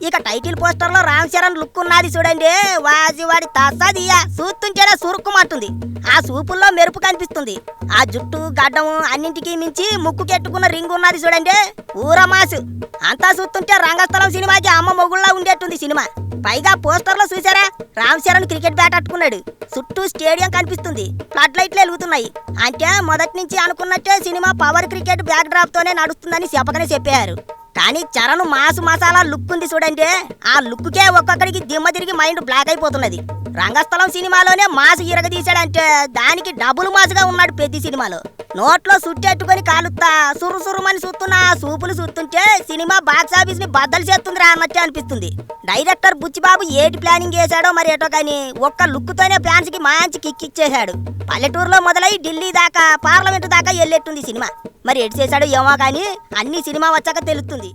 ఇక title poster లో Ram Charan look ఉన్నది చూడండి, వాడి తస్సదియా చూస్తుంటేనే సురుక్కుమంటుంది. ఆ సూపుల్లో మెరుపు కనిపిస్తుంది. ఆ జుట్టు గడ్డం అన్నింటికి మించి ముక్కు కెట్టుకున్న రింగ్ ఉన్నది చూడండి, ఊరమాసు. అంతా చూస్తుంటే రంగస్థలం సినిమాకి అమ్మ మొగుళ్ళ ఉండేట్టుంది సినిమా. పైగా పోస్టర్ లో చూసారా, రామ్ చరణ్ క్రికెట్ బ్యాట్ అట్టుకున్నాడు. చుట్టూ స్టేడియం కనిపిస్తుంది, ఫ్లడ్ లైట్లు వెలుగుతున్నాయి. అంటే మొదటి నుంచి అనుకున్నట్టే cinema power cricket back drop తోనే నడుస్తుందని చెప్పకనే చెప్పారు. కానీ చరణ్ మాసు మసాలా లుక్ ఉంది చూడండి, ఆ లుక్కే ఒక్కొక్కడికి దిమ్మ తిరిగి మైండ్ బ్లాక్ అయిపోతున్నది. రంగస్థలం సినిమాలోనే మాసు ఇరగదీశాడంటే దానికి డబుల్ మాసుగా ఉన్నాడు పెద్ద సినిమాలో. నోట్లో సుట్టెట్టుకొని కాలుస్తా సురుసురుమని చూస్తున్న ఆ సూపులు చూస్తుంటే సినిమా బాక్స్ ఆఫీస్ ని బద్దలు చేస్తుందిరా అన్నట్టే అనిపిస్తుంది. డైరెక్టర్ బుచ్చిబాబు ఏటి ప్లానింగ్ చేశాడో మరి ఏటో కానీ ఒక్క లుక్ తోనే ఫ్యాన్స్ కి మంచి కిక్ ఇచ్చేశాడు. పల్లెటూరులో మొదలై ఢిల్లీ దాకా పార్లమెంటు దాకా వెళ్ళేట్టుంది సినిమా. మరి ఎటు చేశాడో ఏమో కానీ అన్ని సినిమా వచ్చాక తెలుస్తుంది.